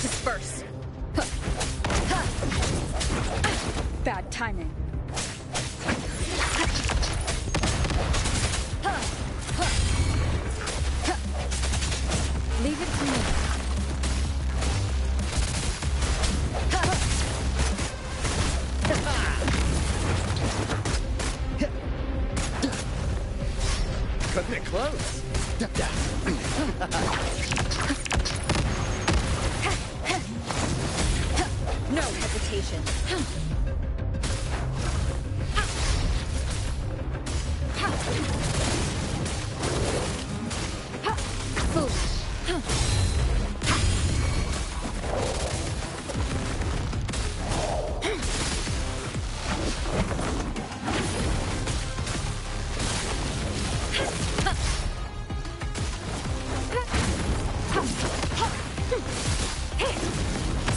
Disperse. Bad timing. Leave it to me. Cutting it close. No hesitation.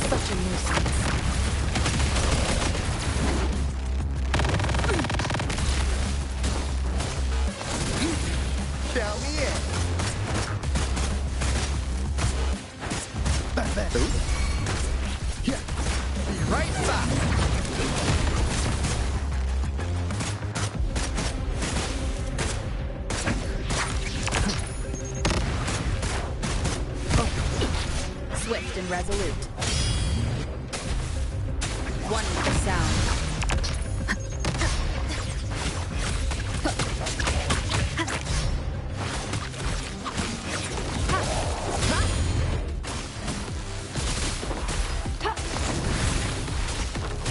Such a nuisance. Count me in. Yeah. Be right back. Swift and resolute. One with the sound.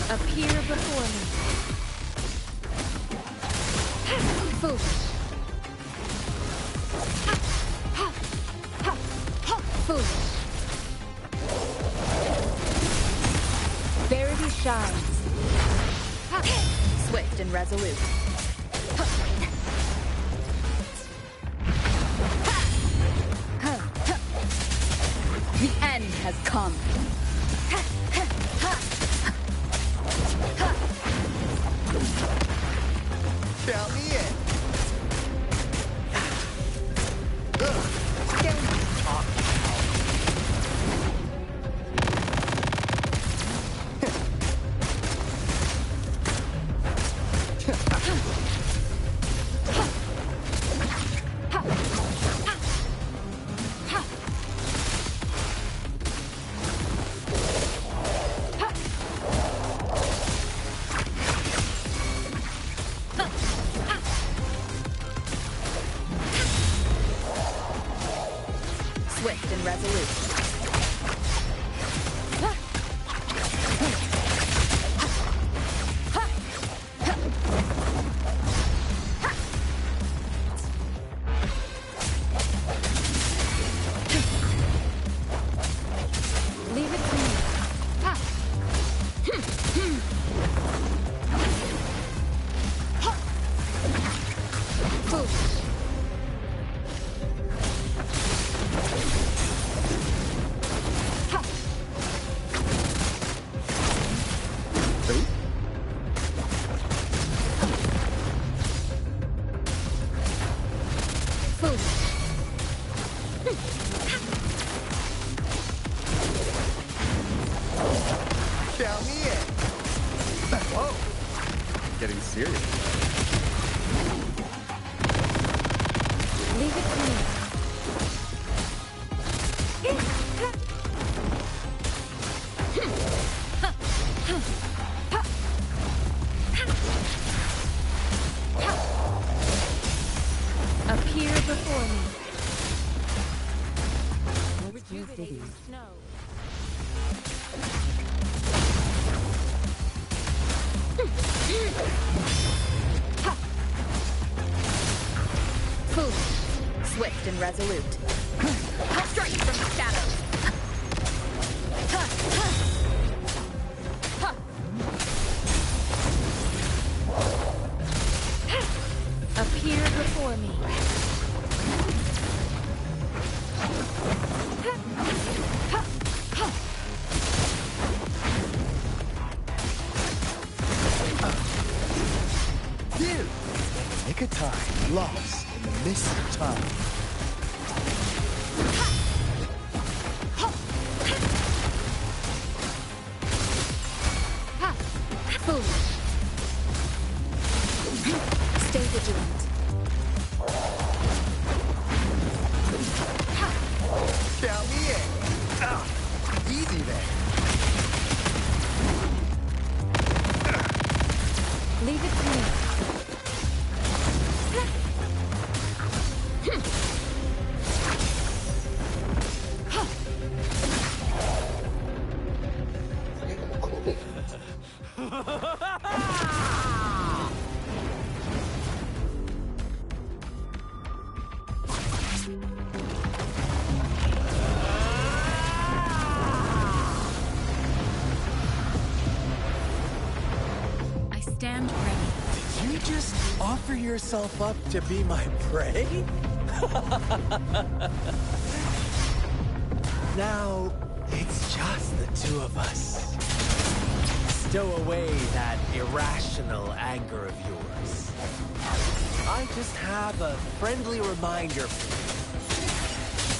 Appear before me. Foolish. Foolish. Verity shines. Swift and resolute. The end has come. Count me in. Swift and resolute. Leave it to me. Foolish. Count me in. Whoa. Getting serious. Leave it to me. Appear before me. Rejuvenating snow. and resolute. Strike from the shadows. Appear before me. You! Nick of time, lost in the mist of time. Foolish. Stay vigilant. Count me in. Easy there. Leave it to me. I stand ready. Did you just offer yourself up to be my prey? Now, it's just the two of us. Stow away that irrational anger of yours. I just have a friendly reminder.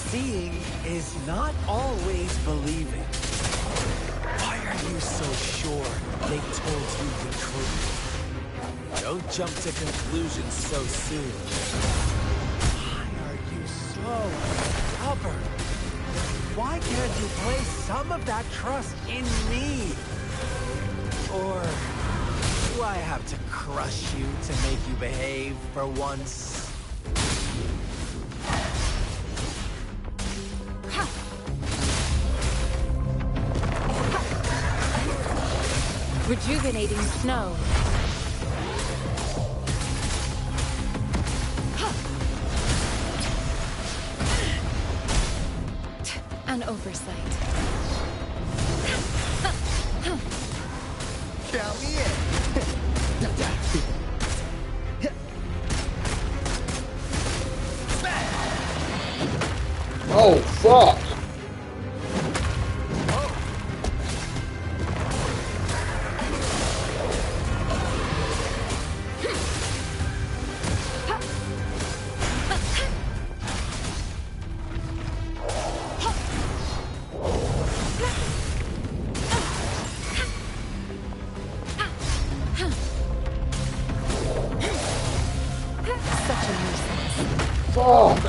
Seeing is not always believing. Why are you so sure they told you the truth? Don't jump to conclusions so soon. Why are you so stubborn? Why can't you place some of that trust in me? Or do I have to crush you to make you behave for once? Rejuvenating snow. An oversight. Count me in. Oh, fuck. Such a nuisance. Fuck.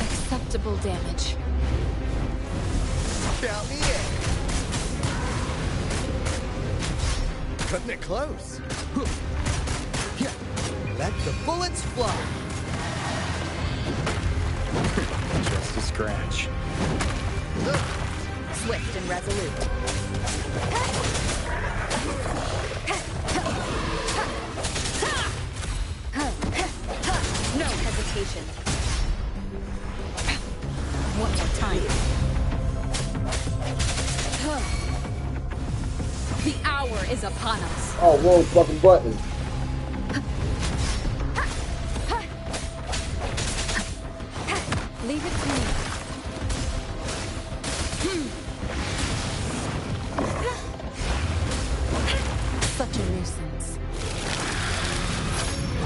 Acceptable damage. Count me in. Cutting it close. Yeah. Let the bullets fly. Just a scratch. Swift and resolute. No hesitation. One more time. The hour is upon us. Oh, whoa, fucking button. Leave it to me. Such a nuisance.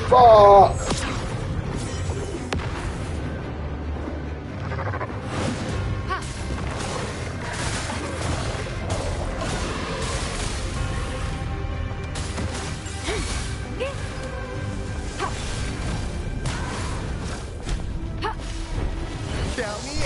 Fuck. Count me in.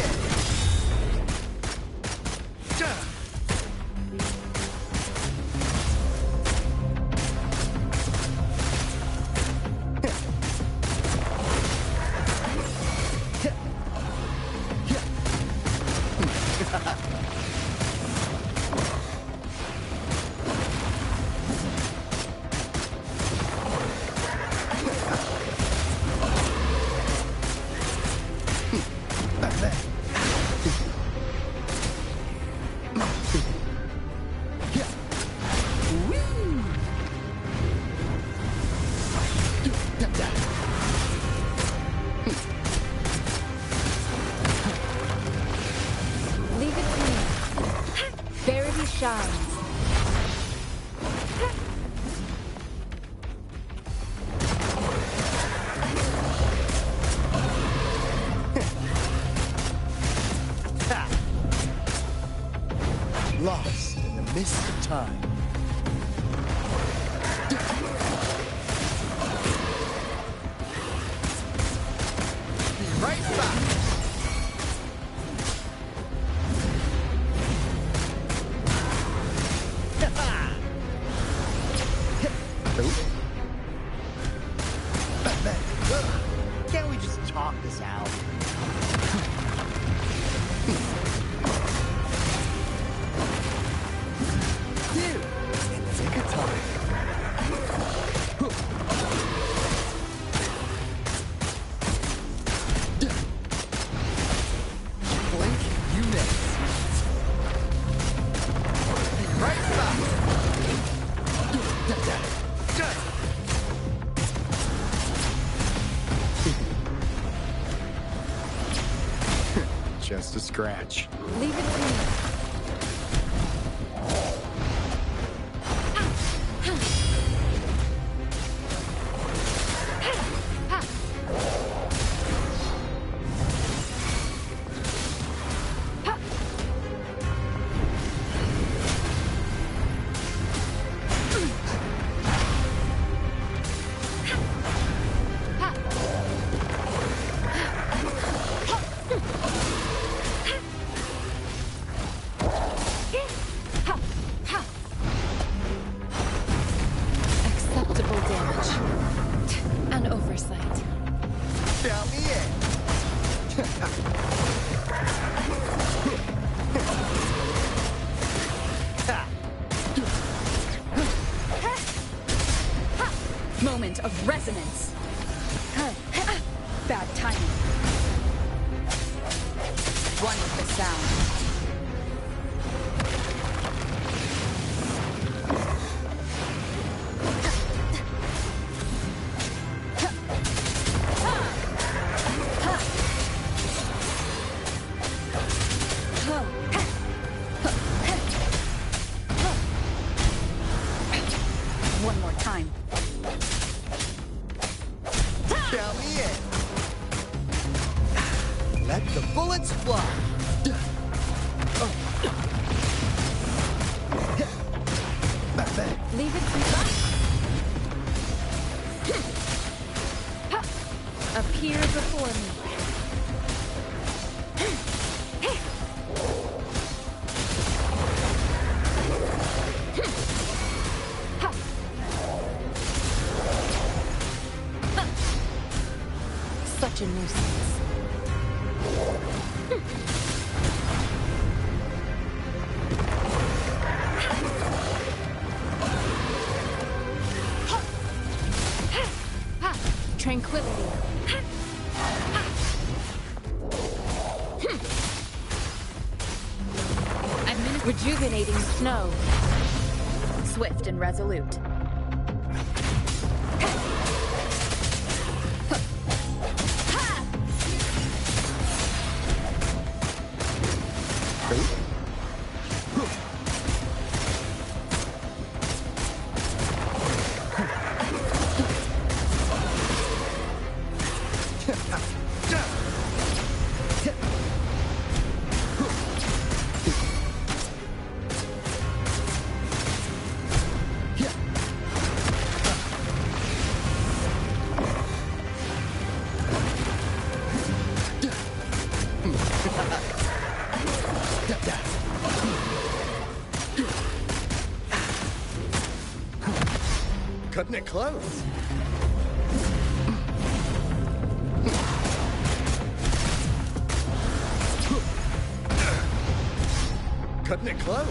shines. Lost in the mist of time. Be right back. Can't we just talk this out? Take a time. Blink, you miss. Right back. Just a scratch. Leave it to me. Acceptable damage. An oversight. Count me in. Moment of resonance. Bad timing. One with the sound. One more time. Count me in. Let the bullets fly. Leave it to me. Appear before me. Such a nuisance. Tranquility. Rejuvenating snow. Swift and resolute. Cutting it close. Cutting it close.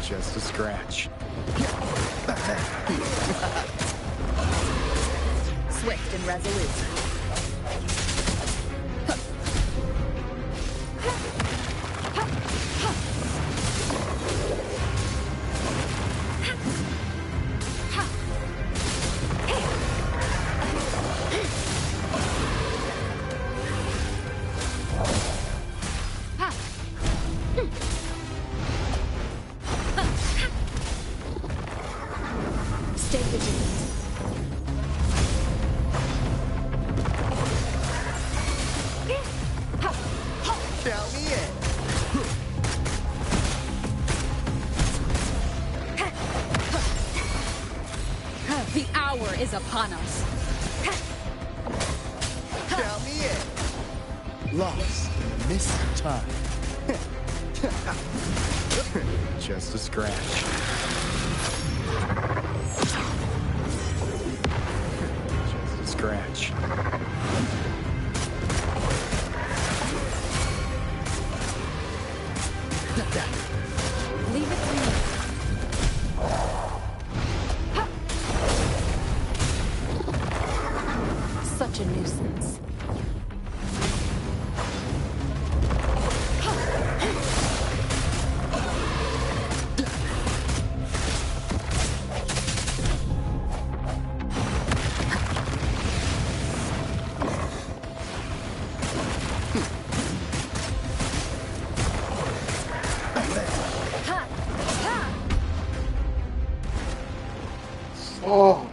Just a scratch. Swift and resolute. Count me in. The hour is upon us. Count me in. Lost. Missed time. Just a scratch. Just a scratch. Leave it to me. Such a nuisance. Oh.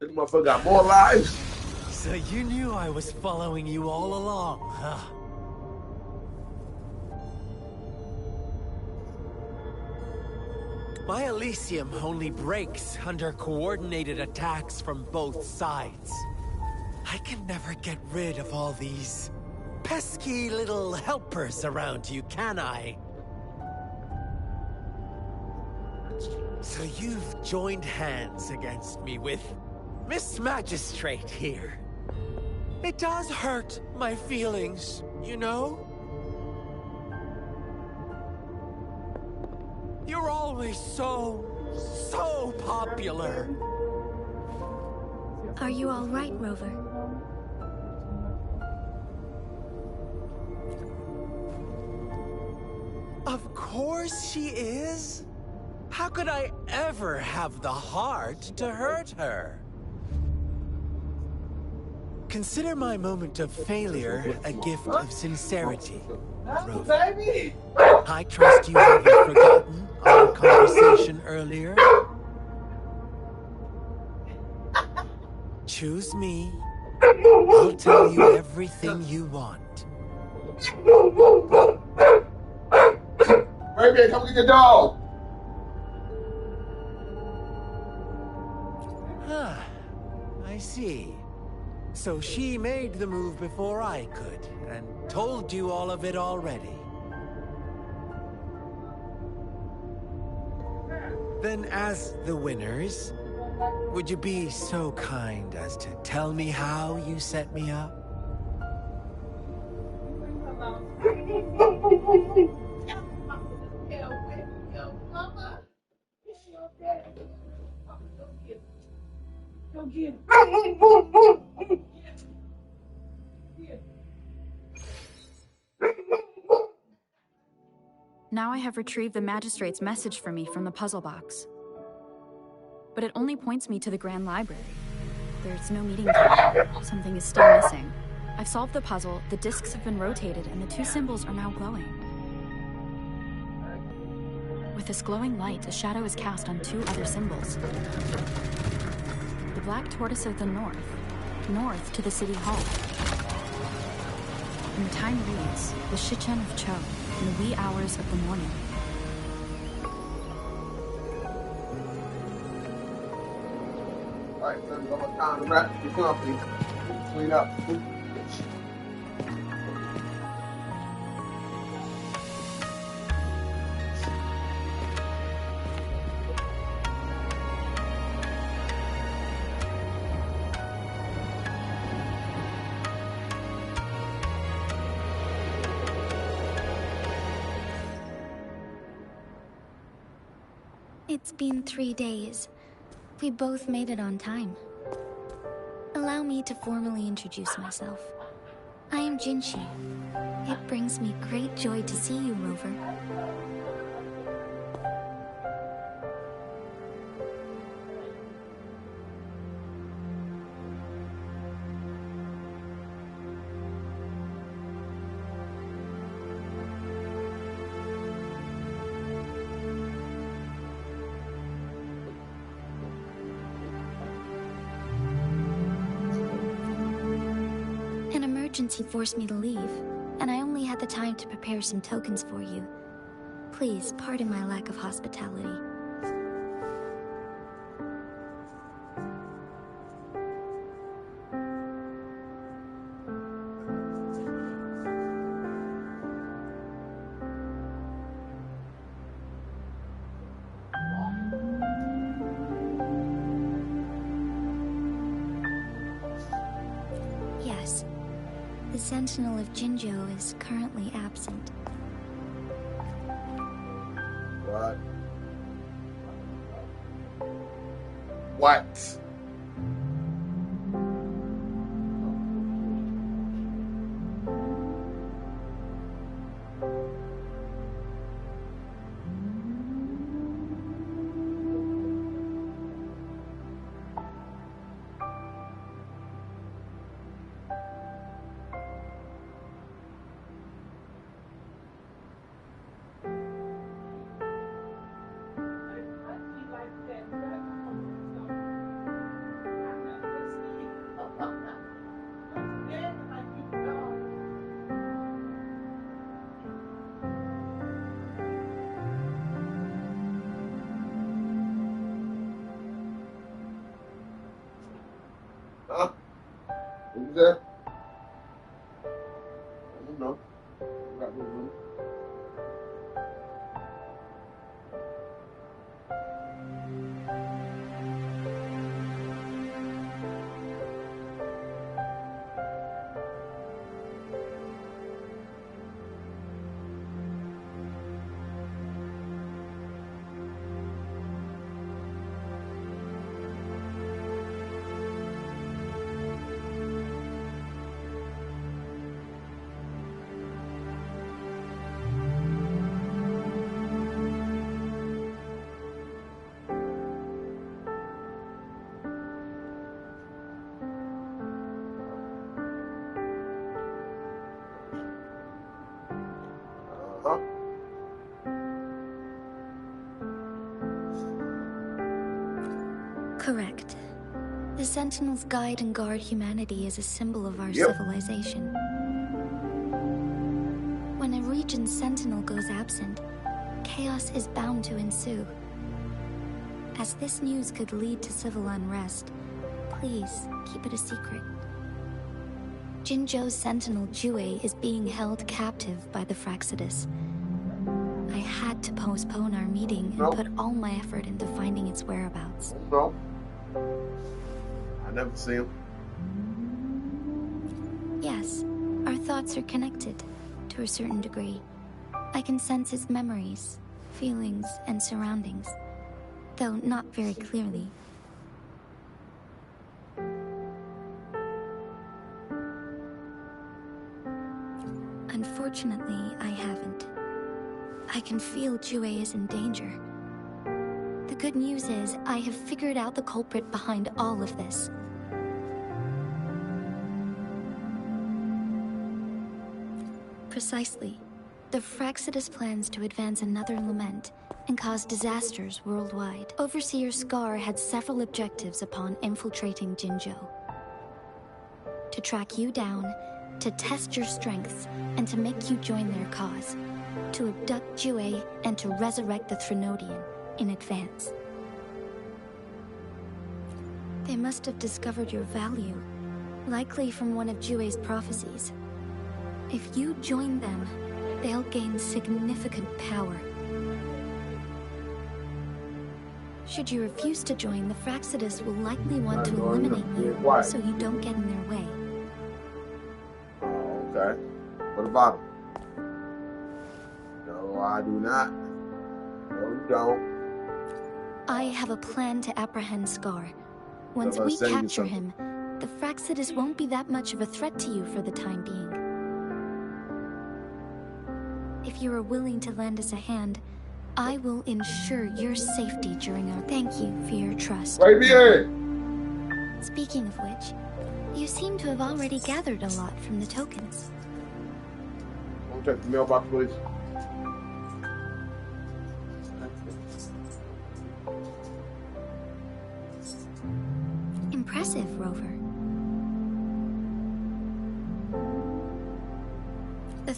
This motherfucker got more lives. So you knew I was following you all along, huh? My Elysium only breaks under coordinated attacks from both sides. I can never get rid of all these pesky little helpers around you, can I? So you've joined hands against me with Miss Magistrate here. It does hurt my feelings, you know? You're always so popular. Are you all right, Rover? Of course she is. How could I ever have the heart to hurt her? Consider my moment of failure a gift of sincerity, Rover. I trust you haven't forgotten our conversation earlier. Choose me. I'll tell you everything you want. Baby, come get the dog. Huh. I see. So she made the move before I could, and told you all of it already. Then as the winners, would you be so kind as to tell me how you set me up? Now I have retrieved the Magistrate's message for me from the puzzle box. But it only points me to the Grand Library. There's no meeting time. Something is still missing. I've solved the puzzle, the discs have been rotated, and the two symbols are now glowing. With this glowing light, a shadow is cast on two other symbols. The black tortoise of the north to the city hall. And the time reads, the Shichen of Cho, in the wee hours of the morning. All right, so it's almost time to wrap the company. Clean up. It's been 3 days. We both made it on time. Allow me to formally introduce myself. I am Jinshi. It brings me great joy to see you, Rover. emergency forced me to leave, and I only had the time to prepare some tokens for you. Please pardon my lack of hospitality. Yes, the Sentinel of Jinzhou is currently absent. What? What? Huh? What was that? I don't know. I got no room. Huh? Correct. The Sentinels guide and guard humanity as a symbol of our Yep. civilization. When a region's sentinel goes absent, chaos is bound to ensue. As this news could lead to civil unrest, please keep it a secret. Jinzhou's sentinel Jue is being held captive by the Fraxidus. I had to postpone our meeting and Nope. put all my effort into finding its whereabouts. No. I never see him. Yes, our thoughts are connected, to a certain degree. I can sense his memories, feelings, and surroundings, though not very clearly. Unfortunately, I haven't. I can feel Jue is in danger. The good news is, I have figured out the culprit behind all of this. Precisely. The Fraxidus plans to advance another lament and cause disasters worldwide. Overseer Scar had several objectives upon infiltrating Jinzhou. To track you down, to test your strengths, and to make you join their cause. To abduct Jue and to resurrect the Threnodian in advance. They must have discovered your value, likely from one of Jue's prophecies. If you join them, they'll gain significant power. Should you refuse to join, the Fraxidus will likely want to eliminate you, so you don't get in their way. Oh, okay. What about him? No, I do not. No, you don't. I have a plan to apprehend Scar. Once How about we sending you capture something? him, the Fraxidus won't be that much of a threat to you for the time being. If you are willing to lend us a hand, I will ensure your safety during our... Thank you for your trust. Right here. Speaking of which, you seem to have already gathered a lot from the tokens. Don't check the mailbox, please. Impressive, Rover.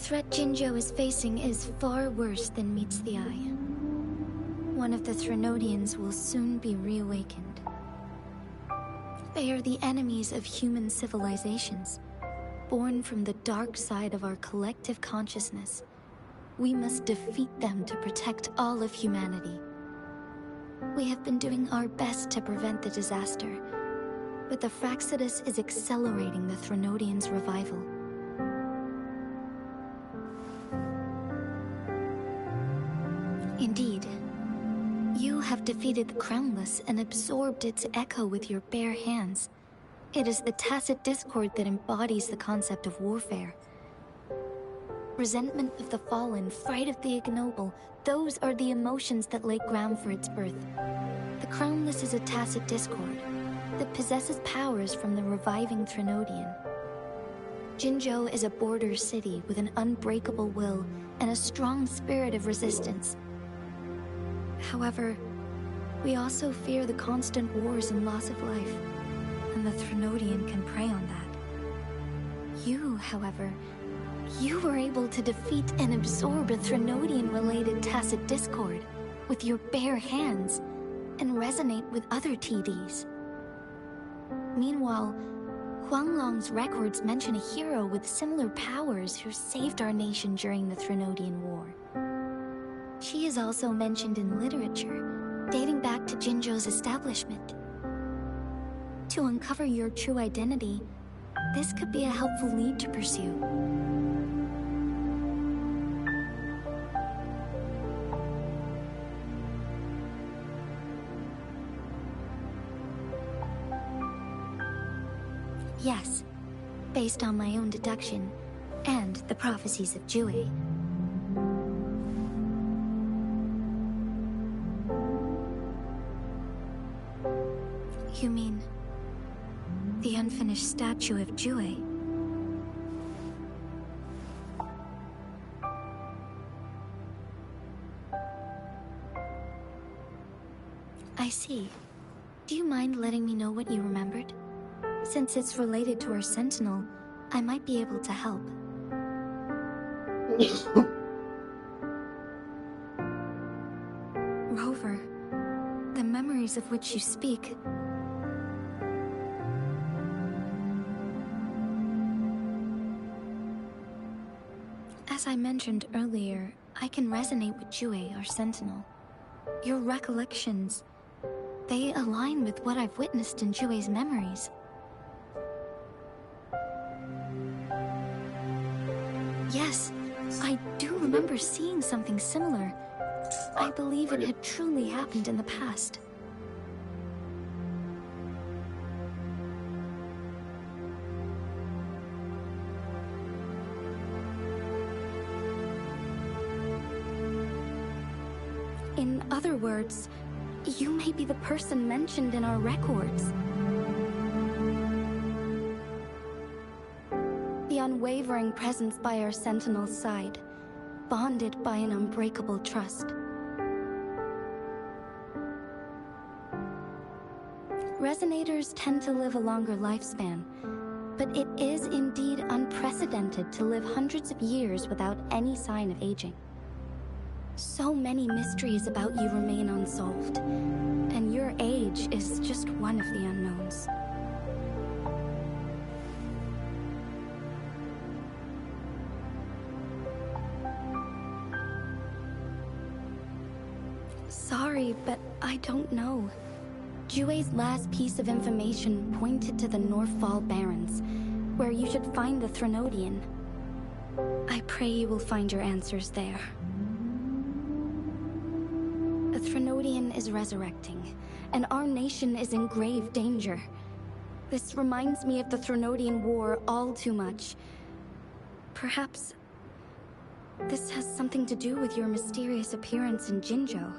threat Jinzhou is facing is far worse than meets the eye. One of the Threnodians will soon be reawakened. They are the enemies of human civilizations, born from the dark side of our collective consciousness. We must defeat them to protect all of humanity. We have been doing our best to prevent the disaster, but the Fraxidus is accelerating the Threnodians' revival. Indeed, you have defeated the Crownless and absorbed its echo with your bare hands. It is the tacit discord that embodies the concept of warfare. Resentment of the fallen, fright of the ignoble, those are the emotions that lay ground for its birth. The Crownless is a tacit discord that possesses powers from the reviving Threnodian. Jinzhou is a border city with an unbreakable will and a strong spirit of resistance. However, we also fear the constant wars and loss of life, and the Threnodian can prey on that. You, however, you were able to defeat and absorb a Threnodian-related tacit discord with your bare hands and resonate with other TDs. Meanwhile, Huanglong's records mention a hero with similar powers who saved our nation during the Threnodian War. She is also mentioned in literature, dating back to Jinzhou's establishment. To uncover your true identity, this could be a helpful lead to pursue. Yes, based on my own deduction, and the prophecies of Jue. You mean the unfinished statue of Jue? I see. Do you mind letting me know what you remembered? Since it's related to our sentinel, I might be able to help. Rover, the memories of which you speak. As I mentioned earlier, I can resonate with Jue, our sentinel. Your recollections, they align with what I've witnessed in Jue's memories. Yes, I do remember seeing something similar. I believe it had truly happened in the past. In other words, you may be the person mentioned in our records. The unwavering presence by our sentinel's side, bonded by an unbreakable trust. Resonators tend to live a longer lifespan, but it is indeed unprecedented to live hundreds of years without any sign of aging. So many mysteries about you remain unsolved, and your age is just one of the unknowns. Sorry, but I don't know. Jue's last piece of information pointed to the Northfall Barrens, where you should find the Threnodian. I pray you will find your answers there. The Threnodian is resurrecting, and our nation is in grave danger. This reminds me of the Threnodian War all too much. Perhaps this has something to do with your mysterious appearance in Jinzhou.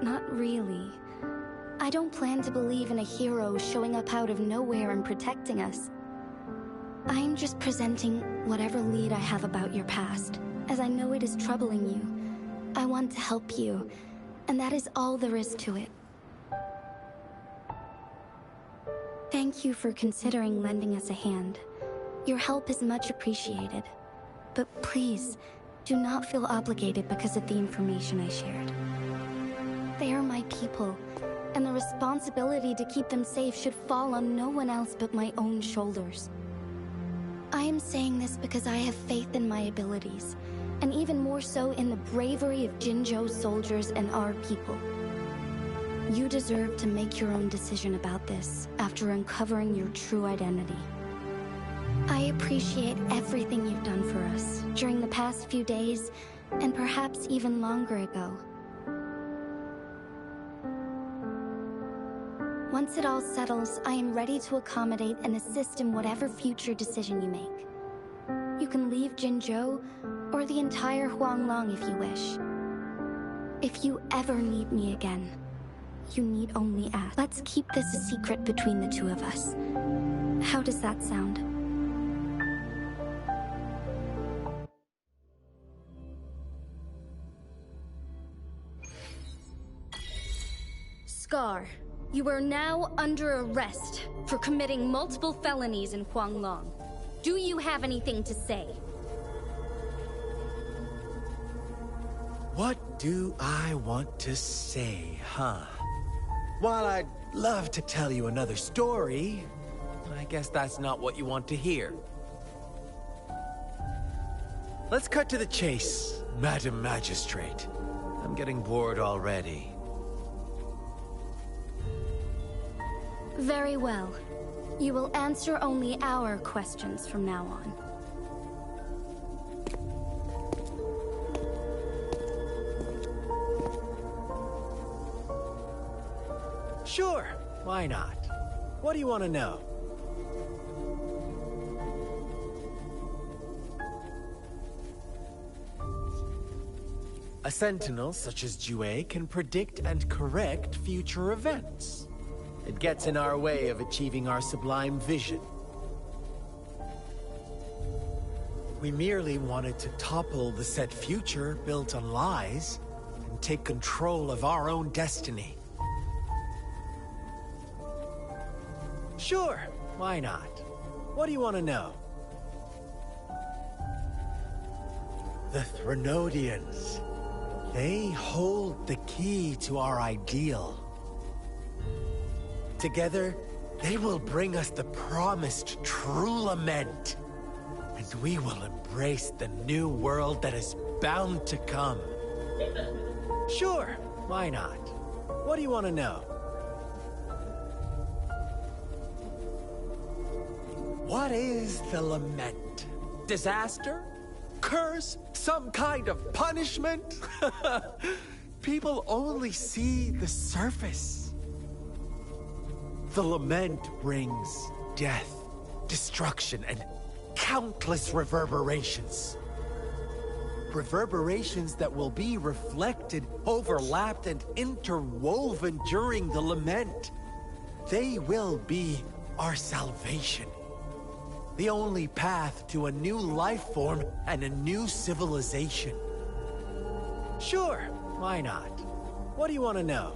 Not really. I don't plan to believe in a hero showing up out of nowhere and protecting us. I'm just presenting whatever lead I have about your past, as I know it is troubling you. I want to help you, and that is all there is to it. Thank you for considering lending us a hand. Your help is much appreciated. But please, do not feel obligated because of the information I shared. They are my people, and the responsibility to keep them safe should fall on no one else but my own shoulders. I am saying this because I have faith in my abilities, and even more so in the bravery of Jinzhou's soldiers and our people. You deserve to make your own decision about this after uncovering your true identity. I appreciate everything you've done for us during the past few days, and perhaps even longer ago. Once it all settles, I am ready to accommodate and assist in whatever future decision you make. You can leave Jinzhou, or the entire Huanglong if you wish. If you ever need me again, you need only ask. Let's keep this a secret between the two of us. How does that sound? Scar, you are now under arrest for committing multiple felonies in Huanglong. Do you have anything to say? What do I want to say, huh? While I'd love to tell you another story, I guess that's not what you want to hear. Let's cut to the chase, Madam Magistrate. I'm getting bored already. Very well. You will answer only our questions from now on. Sure, why not? What do you want to know? A sentinel such as Jue can predict and correct future events. It gets in our way of achieving our sublime vision. We merely wanted to topple the set future built on lies and take control of our own destiny. Sure, why not? What do you want to know? The Threnodians. They hold the key to our ideal. Together, they will bring us the promised true lament. And we will embrace the new world that is bound to come. Sure, why not? What do you want to know? What is the lament? Disaster? Curse? Some kind of punishment? People only see the surface. The lament brings death, destruction, and countless reverberations. Reverberations that will be reflected, overlapped, and interwoven during the lament. They will be our salvation. The only path to a new life form and a new civilization. Sure, why not? What do you want to know?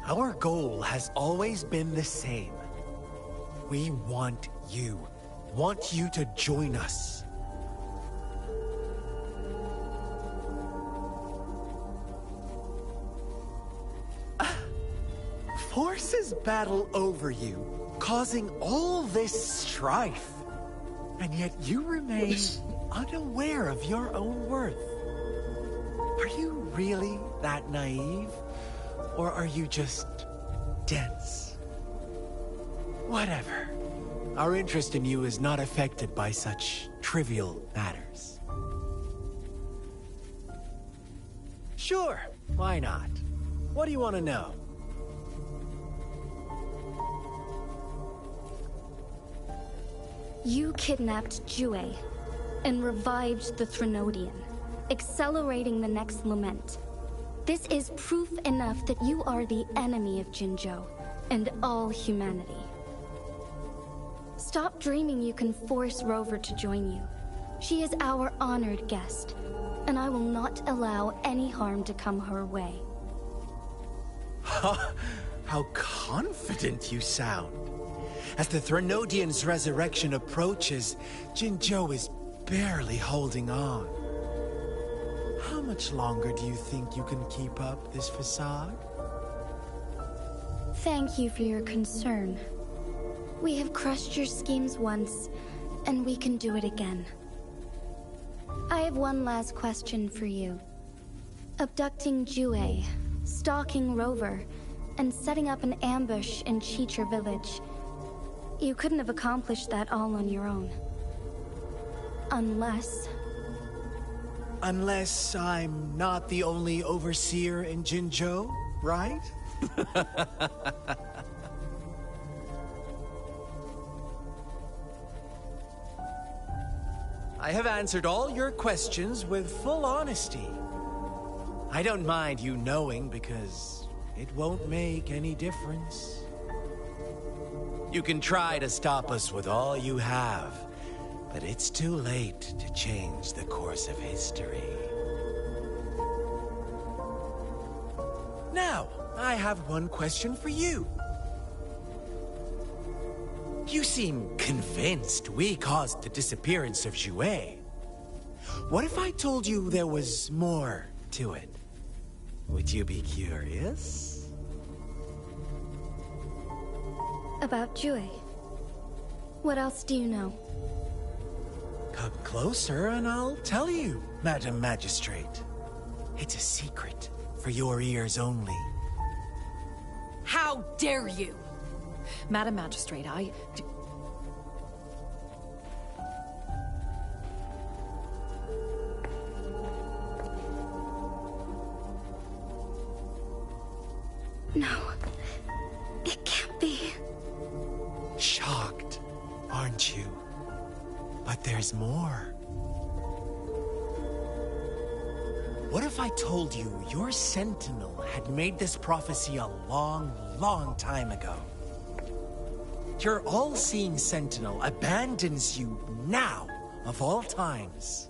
Our goal has always been the same. We want you to join us. Forces battle over you, causing all this strife. And yet you remain unaware of your own worth. Are you really that naive? Or are you just dense? Whatever. Our interest in you is not affected by such trivial matters. Sure, why not? What do you want to know? You kidnapped Jue and revived the Threnodian, accelerating the next lament. This is proof enough that you are the enemy of Jinzhou and all humanity. Stop dreaming you can force Rover to join you. She is our honored guest, and I will not allow any harm to come her way. How confident you sound. As the Threnodian's resurrection approaches, Jinzhou is barely holding on. How much longer do you think you can keep up this facade? Thank you for your concern. We have crushed your schemes once, and we can do it again. I have one last question for you. Abducting Jue, stalking Rover, and setting up an ambush in Chicha village. You couldn't have accomplished that all on your own. Unless... Unless I'm not the only overseer in Jinzhou, right? I have answered all your questions with full honesty. I don't mind you knowing because it won't make any difference. You can try to stop us with all you have, but it's too late to change the course of history. Now, I have one question for you. You seem convinced we caused the disappearance of Jue. What if I told you there was more to it? Would you be curious? About Jue. What else do you know? Come closer and I'll tell you, Madam Magistrate. It's a secret for your ears only. How dare you! Madam Magistrate, No. It can't be. Shocked, aren't you? But there's more. What if I told you your Sentinel had made this prophecy a long, long time ago? Your all-seeing Sentinel abandons you now, of all times.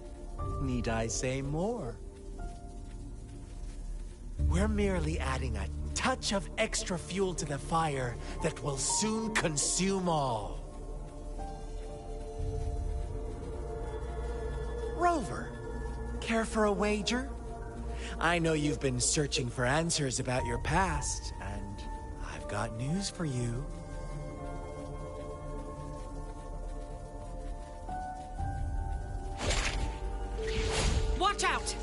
Need I say more? We're merely adding a touch of extra fuel to the fire that will soon consume all. Rover, care for a wager? I know you've been searching for answers about your past, and I've got news for you. Watch out!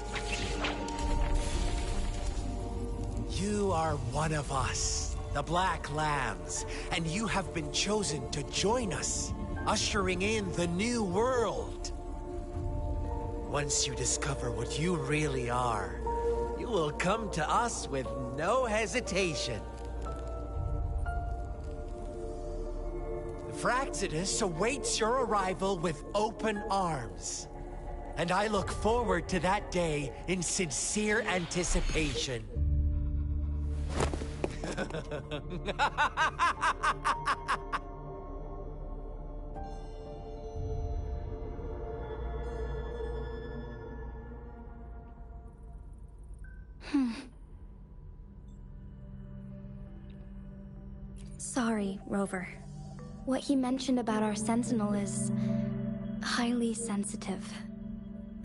You are one of us, the Black Lambs, and you have been chosen to join us, ushering in the new world. Once you discover what you really are, you will come to us with no hesitation. Fraxidus awaits your arrival with open arms. And I look forward to that day in sincere anticipation. Sorry, Rover. What he mentioned about our Sentinel is highly sensitive.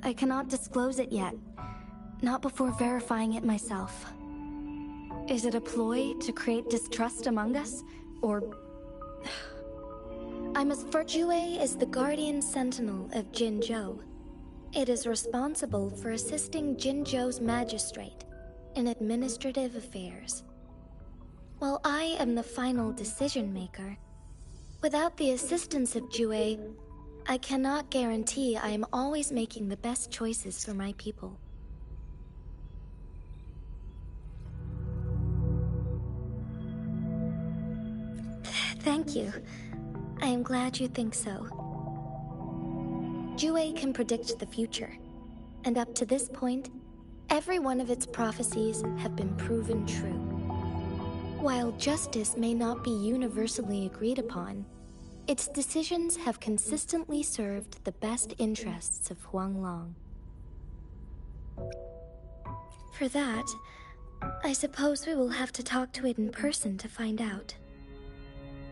I cannot disclose it yet, not before verifying it myself. Is it a ploy to create distrust among us, or... I must Jue is the Guardian Sentinel of Jinzhou. It is responsible for assisting Jinzhou's magistrate in administrative affairs. While I am the final decision maker, Without the assistance of Jue, I cannot guarantee I am always making the best choices for my people. Thank you. I am glad you think so. Jue can predict the future, and up to this point, every one of its prophecies have been proven true. While justice may not be universally agreed upon, its decisions have consistently served the best interests of Huanglong. For that, I suppose we will have to talk to it in person to find out.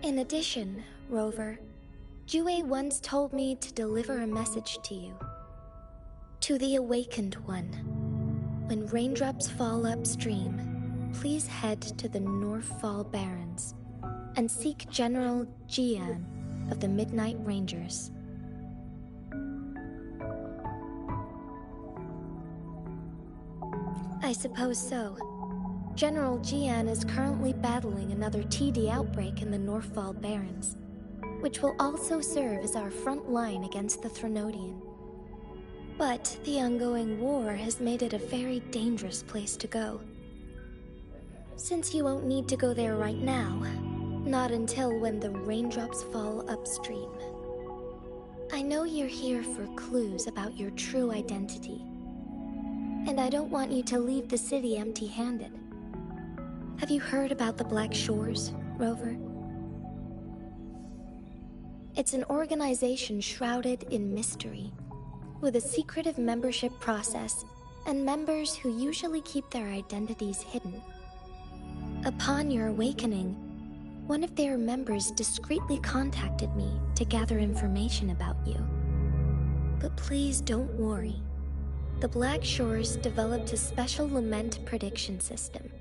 In addition, Rover, Jue once told me to deliver a message to you. To the Awakened One. When raindrops fall upstream, please head to the Northfall Barrens and seek General Jian of the Midnight Rangers. I suppose so. General Jian is currently battling another TD outbreak in the Northfall Barrens, which will also serve as our front line against the Threnodian. But the ongoing war has made it a very dangerous place to go. Since you won't need to go there right now, not until when the raindrops fall upstream. I know you're here for clues about your true identity, and I don't want you to leave the city empty-handed. Have you heard about the Black Shores, Rover? It's an organization shrouded in mystery, with a secretive membership process and members who usually keep their identities hidden. Upon your awakening, one of their members discreetly contacted me to gather information about you. But please don't worry. The Black Shores developed a special lament prediction system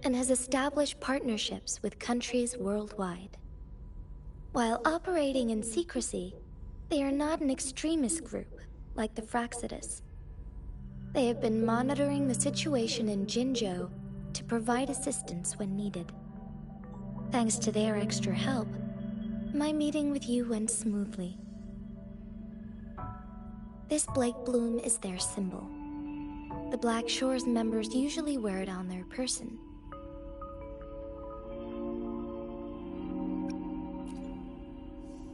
and has established partnerships with countries worldwide. While operating in secrecy, they are not an extremist group like the Fraxidus. They have been monitoring the situation in Jinzhou to provide assistance when needed. Thanks to their extra help, my meeting with you went smoothly. This Blake Bloom is their symbol. The Black Shores members usually wear it on their person.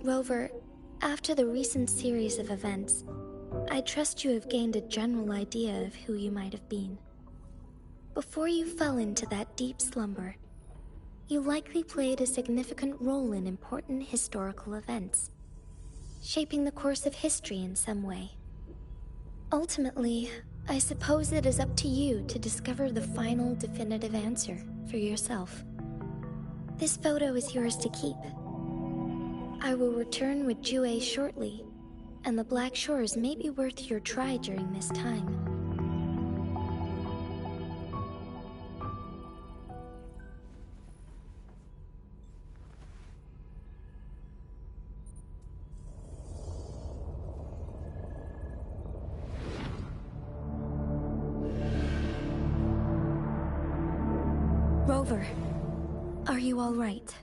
Rover, after the recent series of events, I trust you have gained a general idea of who you might have been. Before you fell into that deep slumber, you likely played a significant role in important historical events, shaping the course of history in some way. Ultimately, I suppose it is up to you to discover the final definitive answer for yourself. This photo is yours to keep. I will return with Jue shortly, and the Black Shores may be worth your try during this time. Rover, are you all right?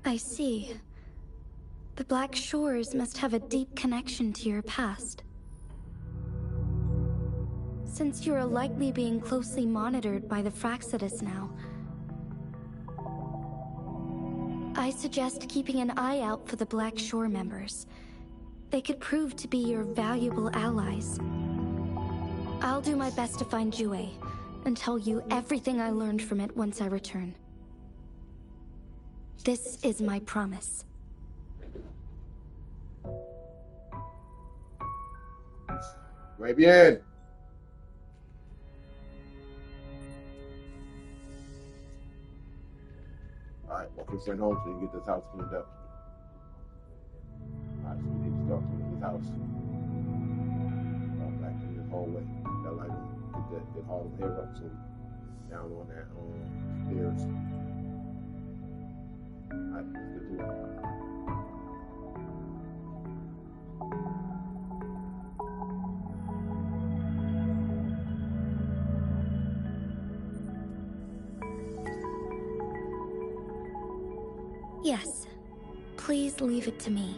I see. The Black Shores must have a deep connection to your past. Since you are likely being closely monitored by the Fraxidus now, I suggest keeping an eye out for the Black Shore members. They could prove to be your valuable allies. I'll do my best to find Jue and tell you everything I learned from it once I return. This is my promise. Muy bien. been sent home so you can get this house cleaned up. Alright, so we need to start cleaning this house. Back in this hallway. That light on. Get all the hair up so down on that stairs. Alright, let's get to it. Yes. Please leave it to me.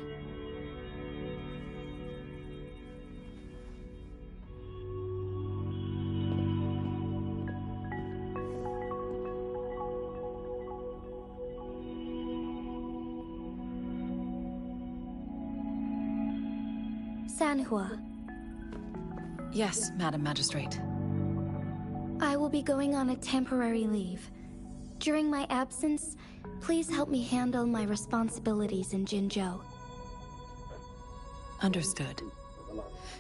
Sanhua. Yes, Madam Magistrate. I will be going on a temporary leave. During my absence, please help me handle my responsibilities in Jinzhou. Understood.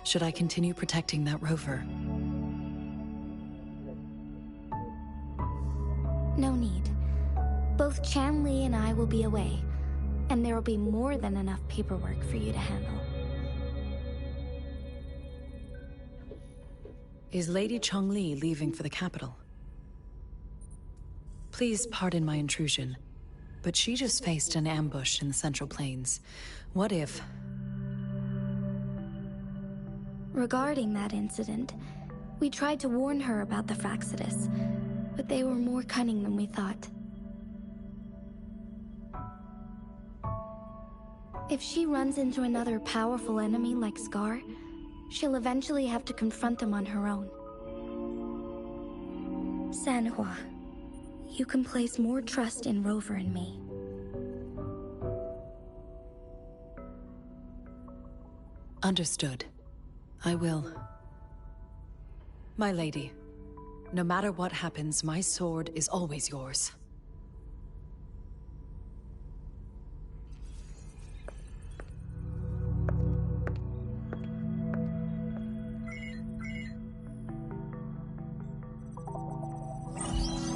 Should I continue protecting that rover? No need. Both Chanli and I will be away, and there will be more than enough paperwork for you to handle. Is Lady Chongli leaving for the capital? Please pardon my intrusion, but she just faced an ambush in the Central Plains. What if... Regarding that incident, we tried to warn her about the Fraxidus, but they were more cunning than we thought. If she runs into another powerful enemy like Scar, she'll eventually have to confront them on her own. Sanhua, you can place more trust in Rover and me. Understood. I will. My lady, no matter what happens, my sword is always yours.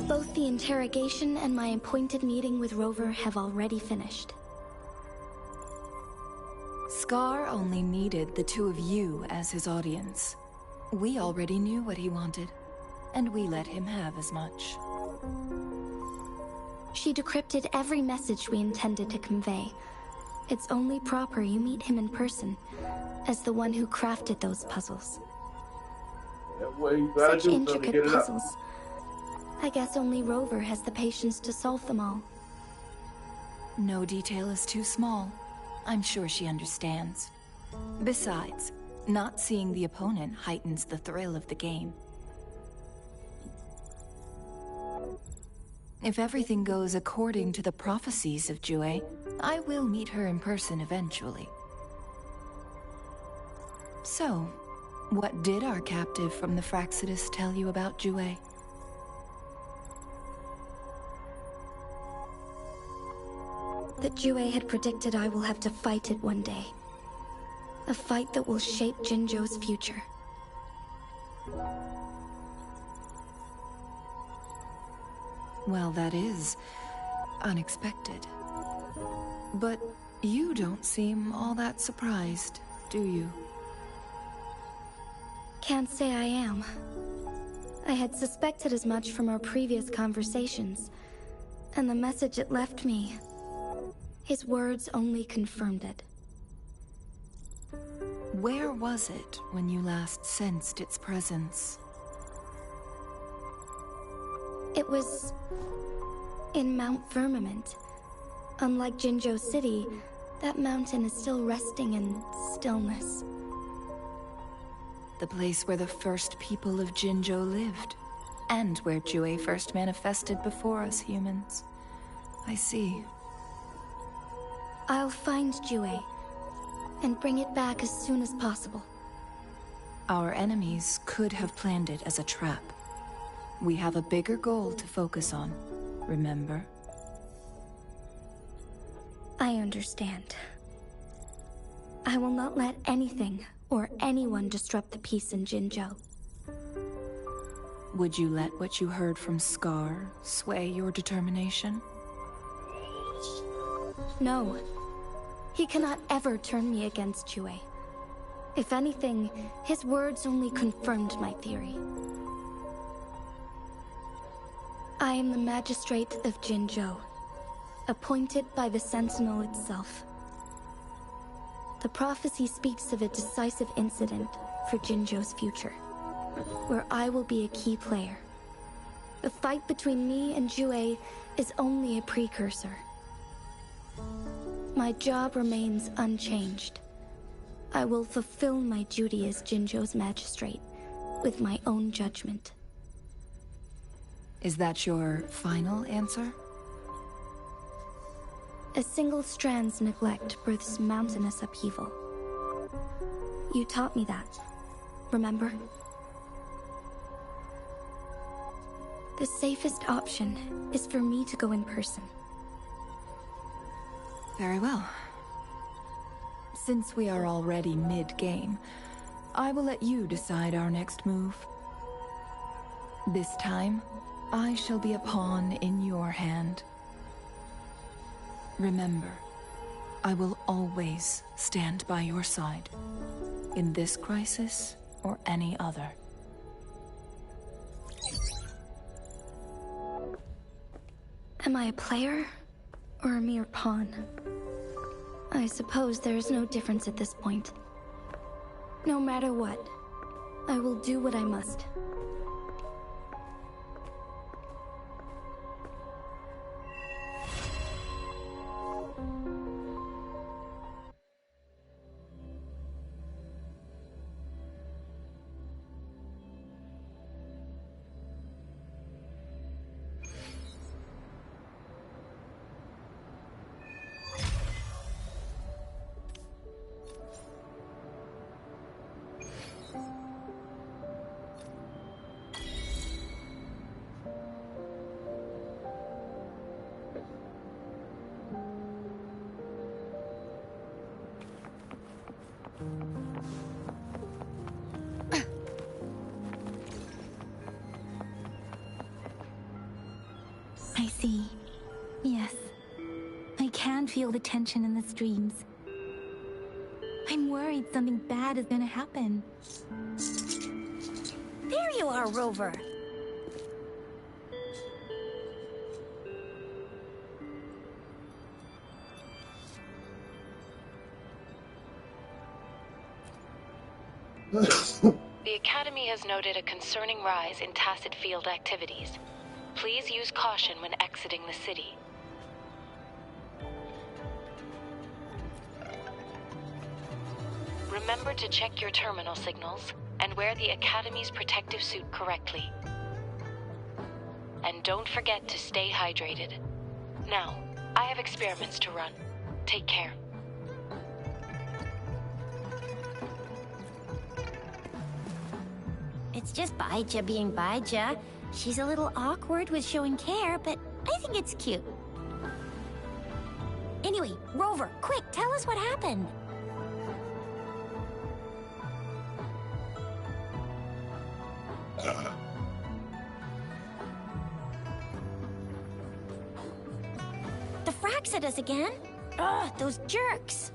Both the interrogation and my appointed meeting with Rover have already finished. Scar only needed the two of you as his audience. We already knew what he wanted, and we let him have as much. She decrypted every message we intended to convey. It's only proper you meet him in person, as the one who crafted those puzzles. That way you gotta Such do something to intricate get it up. puzzles. I guess only Rover has the patience to solve them all. No detail is too small. I'm sure she understands. Besides, not seeing the opponent heightens the thrill of the game. If everything goes according to the prophecies of Jue, I will meet her in person eventually. So, what did our captive from the Fraxidus tell you about Jue? That Jue had predicted I will have to fight it one day. A fight that will shape Jinzhou's future. Well, that is unexpected. But you don't seem all that surprised, do you? Can't say I am. I had suspected as much from our previous conversations, and the message it left me, his words only confirmed it. Where was it when you last sensed its presence? It was in Mount Firmament. Unlike Jinzhou City, that mountain is still resting in stillness. The place where the first people of Jinzhou lived, and where Jue first manifested before us humans. I see. I'll find Jue and bring it back as soon as possible. Our enemies could have planned it as a trap. We have a bigger goal to focus on, remember? I understand. I will not let anything or anyone disrupt the peace in Jinzhou. Would you let what you heard from Scar sway your determination? No. He cannot ever turn me against Jue. If anything, his words only confirmed my theory. I am the Magistrate of Jinzhou, appointed by the Sentinel itself. The prophecy speaks of a decisive incident for Jinzhou's future, where I will be a key player. The fight between me and Jue is only a precursor. My job remains unchanged. I will fulfill my duty as Jinzhou's magistrate with my own judgment. Is that your final answer? A single strand's neglect births mountainous upheaval. You taught me that, remember? The safest option is for me to go in person. Very well. Since we are already mid-game, I will let you decide our next move. This time, I shall be a pawn in your hand. Remember, I will always stand by your side, in this crisis or any other. Am I a player or a mere pawn? I suppose there is no difference at this point. No matter what, I will do what I must. I see. Yes. I can feel the tension in the streams. I'm worried something bad is gonna happen. There you are, Rover. The Academy has noted a concerning rise in tacit field activities. Please use caution when exiting the city. Remember to check your terminal signals and wear the Academy's protective suit correctly. And don't forget to stay hydrated. Now, I have experiments to run. Take care. It's just Baija being Baija. She's a little awkward with showing care, but I think it's cute. Anyway, Rover, quick, tell us what happened. The Fraxidus again? Ugh, those jerks!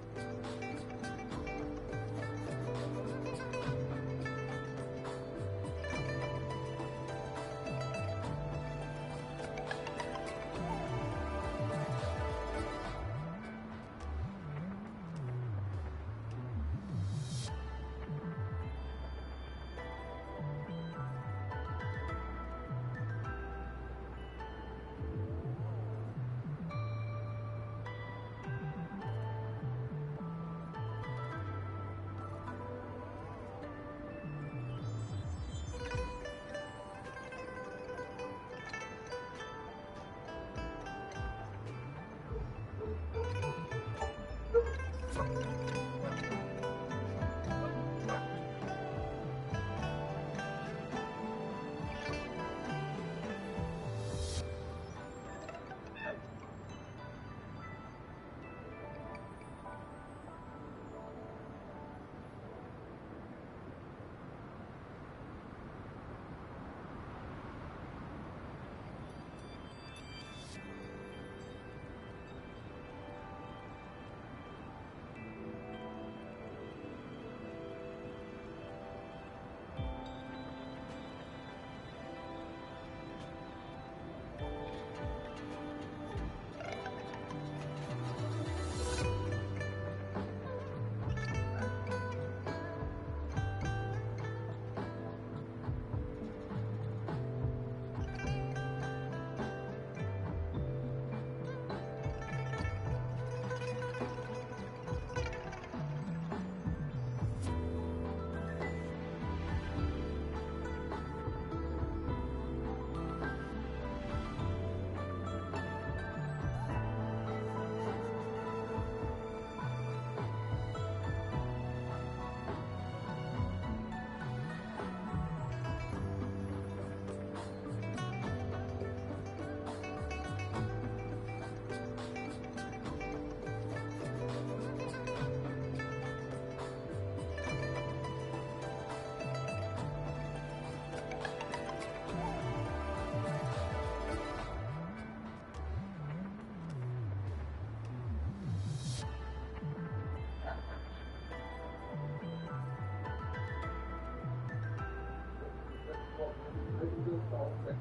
Okay.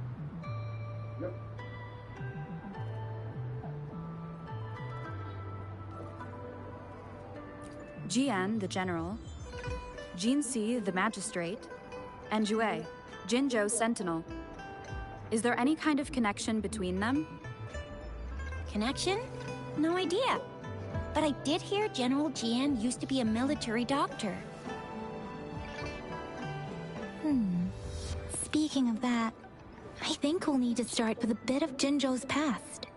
Yep. Jian, the general, Jinxi, the magistrate, and Jue, Jinzhou's sentinel. Is there any kind of connection between them? Connection? No idea. But I did hear General Jian used to be a military doctor. Speaking of that, I think we'll need to start with a bit of Jinzhou's past.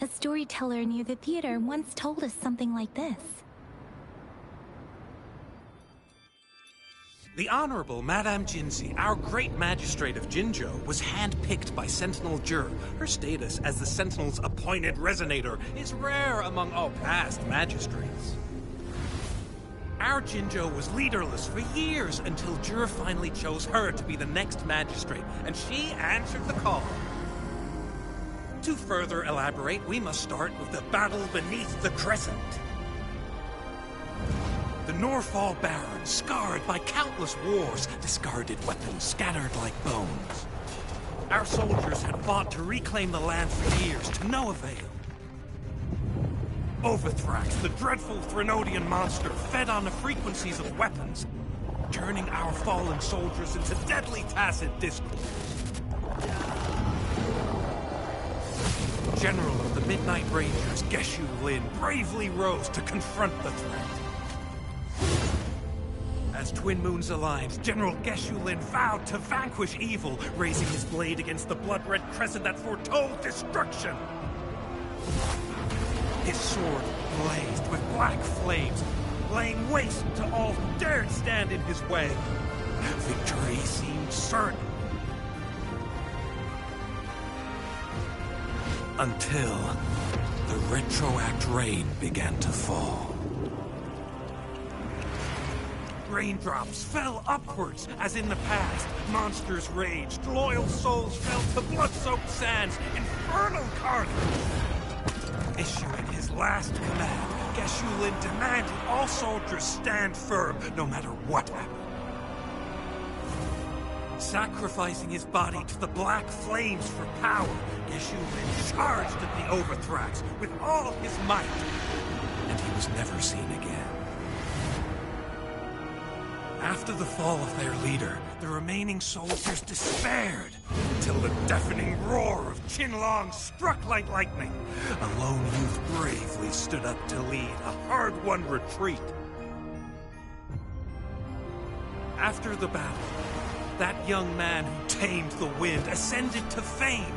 A storyteller near the theater once told us something like this. The Honorable Madame Jinxi, our great magistrate of Jinzhou, was handpicked by Sentinel Jur. Her status as the Sentinel's appointed resonator is rare among all past magistrates. Our Jinzhou was leaderless for years until Jur finally chose her to be the next magistrate, and she answered the call. To further elaborate, we must start with the battle beneath the Crescent. The Norfall Baron, scarred by countless wars, discarded weapons scattered like bones. Our soldiers had fought to reclaim the land for years, to no avail. Overthrax, the dreadful Threnodian monster, fed on the frequencies of weapons, turning our fallen soldiers into deadly tacit discord. General of the Midnight Rangers, Geshu Lin, bravely rose to confront the threat. As Twin Moons aligned, General Geshu Lin vowed to vanquish evil, raising his blade against the blood-red crescent that foretold destruction. His sword blazed with black flames, laying waste to all who dared stand in his way. Victory seemed certain. Until the retroact rain began to fall. Raindrops fell upwards, as in the past. Monsters raged, loyal souls fell to blood-soaked sands, infernal carnage. Issuing his last command, Geshu Lin demanded all soldiers stand firm, no matter what happened. Sacrificing his body to the black flames for power, Geshu Lin charged at the Overthrax with all his might, and he was never seen again. After the fall of their leader, the remaining soldiers despaired, until the deafening roar of Qinlong struck like lightning. A lone youth bravely stood up to lead a hard-won retreat. After the battle, that young man who tamed the wind ascended to fame,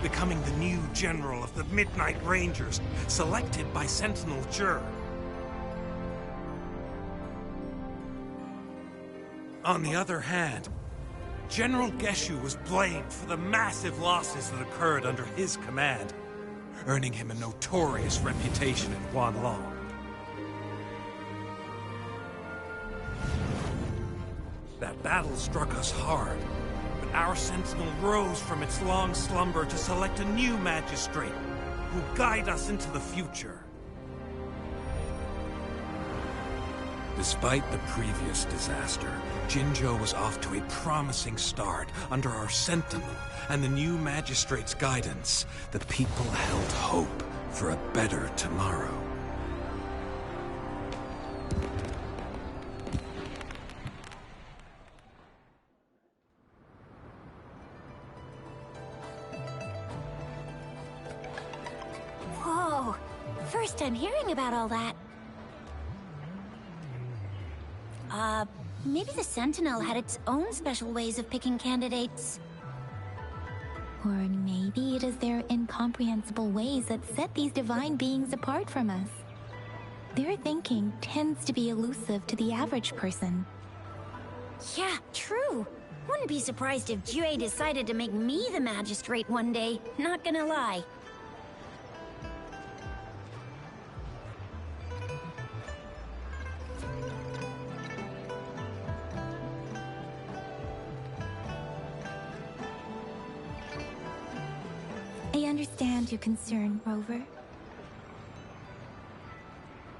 becoming the new general of the Midnight Rangers, selected by Sentinel Jur. On the other hand, General Geshu was blamed for the massive losses that occurred under his command, earning him a notorious reputation in Huanlong. That battle struck us hard, but our Sentinel rose from its long slumber to select a new magistrate who will guide us into the future. Despite the previous disaster, Jinzhou was off to a promising start under our Sentinel and the new magistrate's guidance. The people held hope for a better tomorrow. Whoa! First time hearing about all that. Maybe the Sentinel had its own special ways of picking candidates. Or maybe it is their incomprehensible ways that set these divine beings apart from us. Their thinking tends to be elusive to the average person. Yeah, true. Wouldn't be surprised if Jue decided to make me the magistrate one day, not gonna lie. I understand your concern, Rover.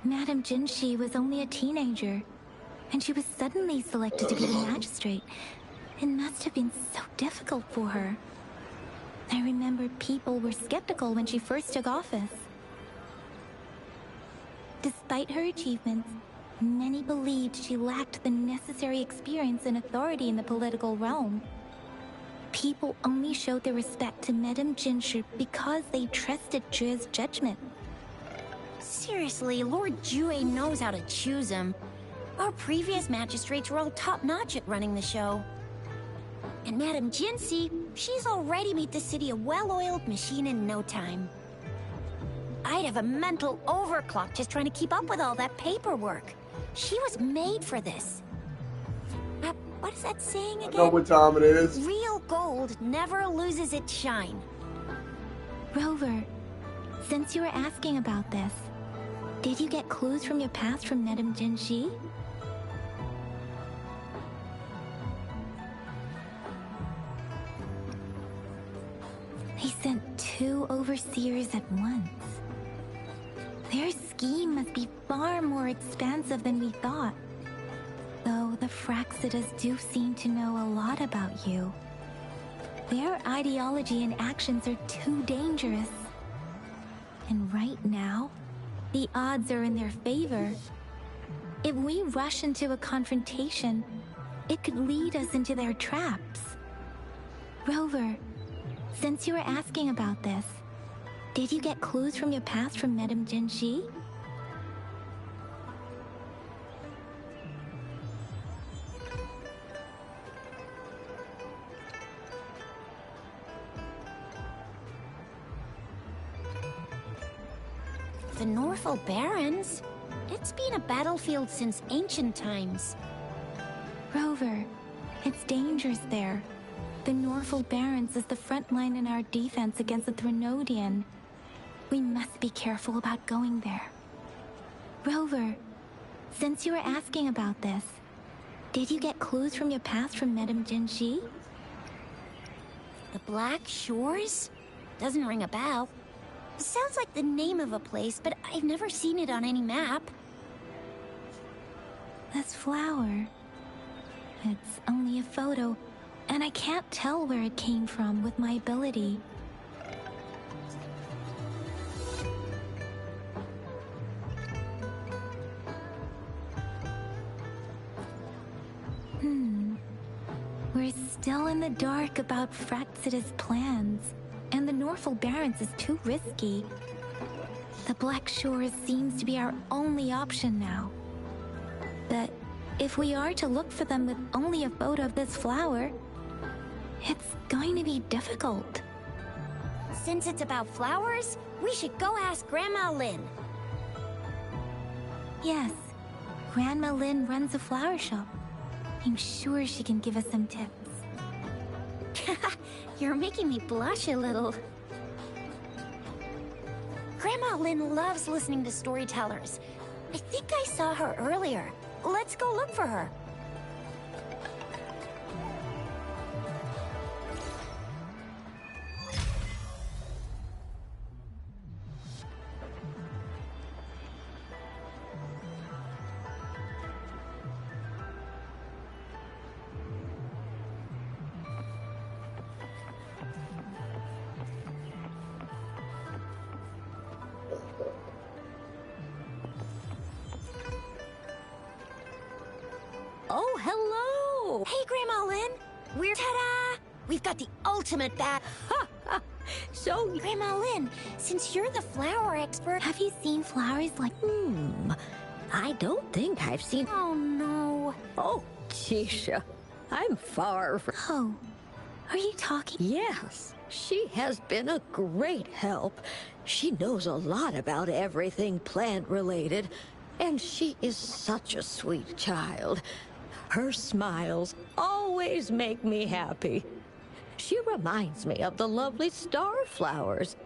Madame Jinxi was only a teenager, and she was suddenly selected to be the magistrate. It must have been so difficult for her. I remember people were skeptical when she first took office. Despite her achievements, many believed she lacked the necessary experience and authority in the political realm. People only showed their respect to Madame Jinshi because they trusted Jue's judgment. Seriously, Lord Jue knows how to choose him. Our previous magistrates were all top-notch at running the show. And Madame Jinshi, she's already made the city a well-oiled machine in no time. I'd have a mental overclock just trying to keep up with all that paperwork. She was made for this. What is that saying again? I know what time it is. Real gold never loses its shine. Rover, since you were asking about this, did you get clues from your past from Madame Jinshi? They sent 2 overseers at once. Their scheme must be far more expansive than we thought. Though the Fraxidas do seem to know a lot about you. Their ideology and actions are too dangerous. And right now, the odds are in their favor. If we rush into a confrontation, it could lead us into their traps. Rover, since you were asking about this, did you get clues from your past from Madame Jinshi? The Norfolk Barrens? It's been a battlefield since ancient times. Rover, it's dangerous there. The Norfolk Barrens is the front line in our defense against the Threnodian. We must be careful about going there. Rover, since you were asking about this, did you get clues from your past from Madame Jinshi? The Black Shores? Doesn't ring a bell. Sounds like the name of a place, but I've never seen it on any map. This flower. It's only a photo, and I can't tell where it came from with my ability. We're still in the dark about Fraxida's plans, and the Norfolk Barrens is too risky. The Black Shores seems to be our only option now. But if we are to look for them with only a photo of this flower, it's going to be difficult. Since it's about flowers, we should go ask Grandma Lin. Yes, Grandma Lin runs a flower shop. I'm sure she can give us some tips. You're making me blush a little. Grandma Lin loves listening to storytellers. I think I saw her earlier. Let's go look for her. Oh, hello! Hey, Grandma Lin! Ta-da! We've got the ultimate bat. So, Grandma Lin, since you're the flower expert, have you seen flowers like... I don't think I've seen... Oh, no. Oh, Tisha, I'm far from... Oh, are you talking? Yes, she has been a great help. She knows a lot about everything plant-related, and she is such a sweet child. Her smiles always make me happy. She reminds me of the lovely starflowers.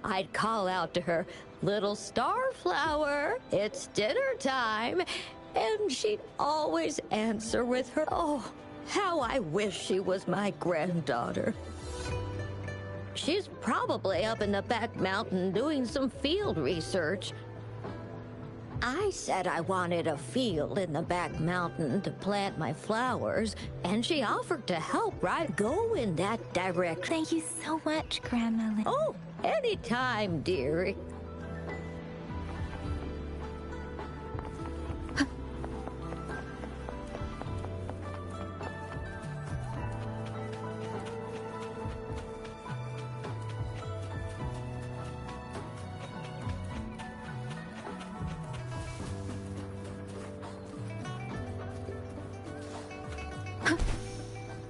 I'd call out to her, "Little starflower, it's dinner time," and she'd always answer with her, "Oh, how I wish she was my granddaughter." She's probably up in the back mountain doing some field research. I said I wanted a field in the back mountain to plant my flowers, and she offered to help, right? Go in that direction. Thank you so much, Grandma Lynn. Oh, anytime, dearie.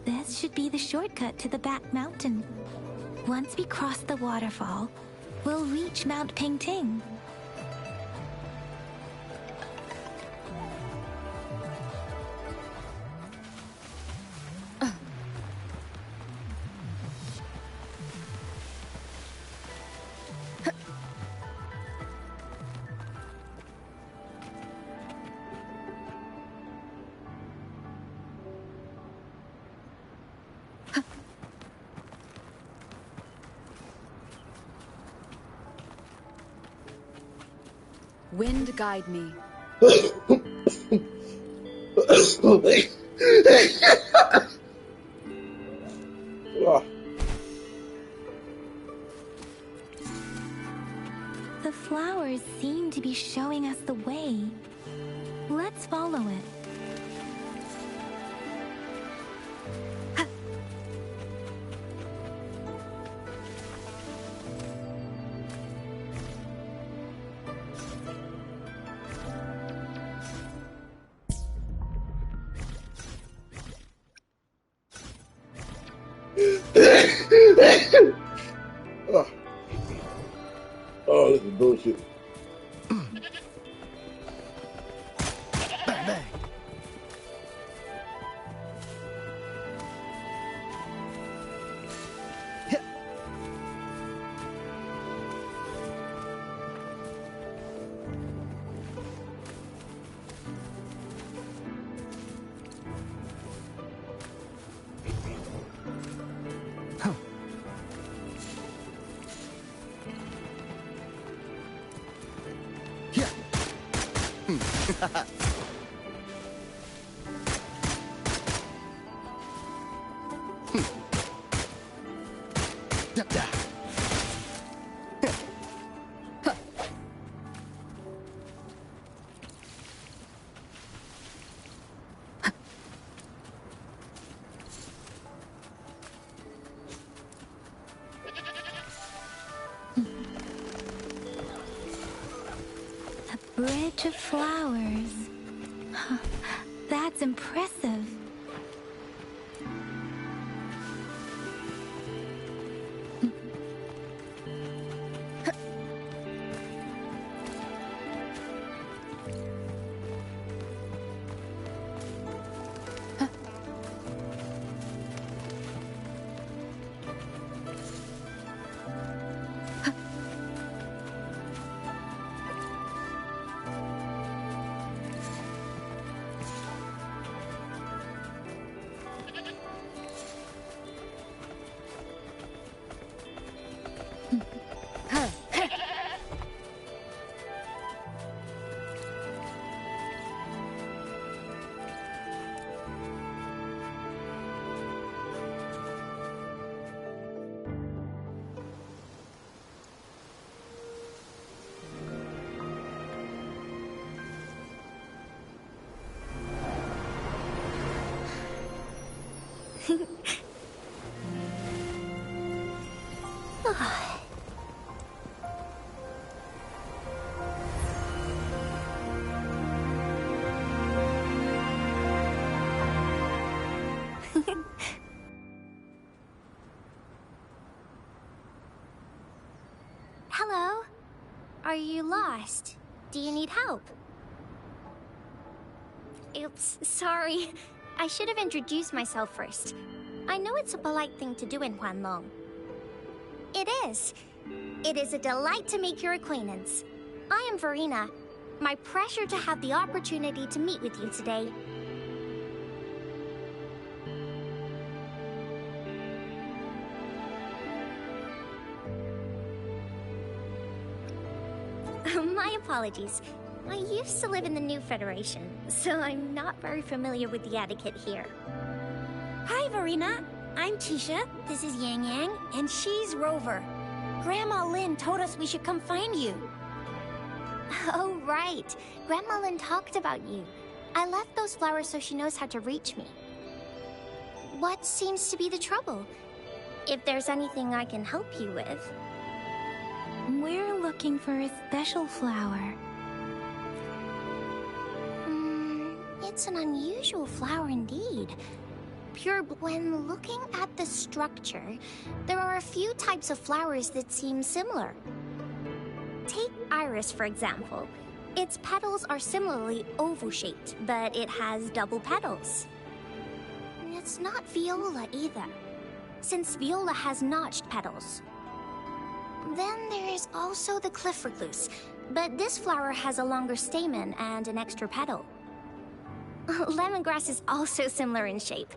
This should be the shortcut to the back mountain. Once we cross the waterfall, we'll reach Mount Pingting. Wind guide me. The flowers seem to be showing us the way. Let's follow it. Oh, this is bullshit. Bang, bang. Bridge of flowers. That's impressive. Hello? Are you lost? Do you need help? Oops, sorry. I should have introduced myself first. I know it's a polite thing to do in Huanglong. It is. It is a delight to make your acquaintance. I am Verena. My pleasure to have the opportunity to meet with you today. My apologies. I used to live in the New Federation, so I'm not very familiar with the etiquette here. Hi, Verena. I'm Tisha, this is Yang Yang, and she's Rover. Grandma Lynn told us we should come find you. Oh, right. Grandma Lynn talked about you. I left those flowers so she knows how to reach me. What seems to be the trouble? If there's anything I can help you with. We're looking for a special flower. It's an unusual flower indeed. When looking at the structure, there are a few types of flowers that seem similar. Take Iris, for example. Its petals are similarly oval-shaped, but it has double petals. It's not Viola either, since Viola has notched petals. Then there is also the Cliff Recluse, but this flower has a longer stamen and an extra petal. Lemongrass is also similar in shape.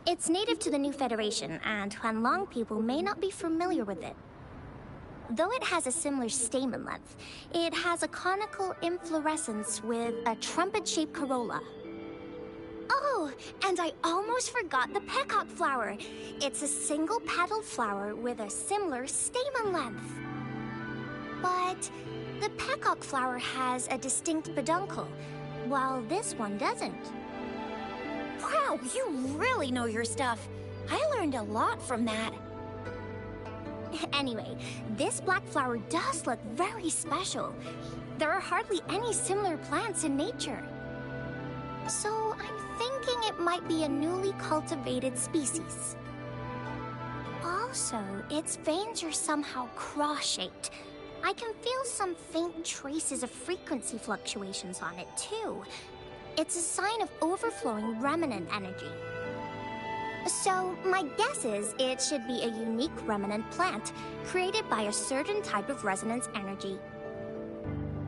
It's native to the New Federation, and Huanglong people may not be familiar with it. Though it has a similar stamen length, it has a conical inflorescence with a trumpet-shaped corolla. Oh, and I almost forgot the peacock flower. It's a single-petaled flower with a similar stamen length. But the peacock flower has a distinct peduncle, while this one doesn't. Wow, you really know your stuff. I learned a lot from that. Anyway, this black flower does look very special. There are hardly any similar plants in nature. So I'm thinking it might be a newly cultivated species. Also, its veins are somehow cross-shaped. I can feel some faint traces of frequency fluctuations on it, too. It's a sign of overflowing remnant energy. So, my guess is it should be a unique remnant plant, created by a certain type of resonance energy.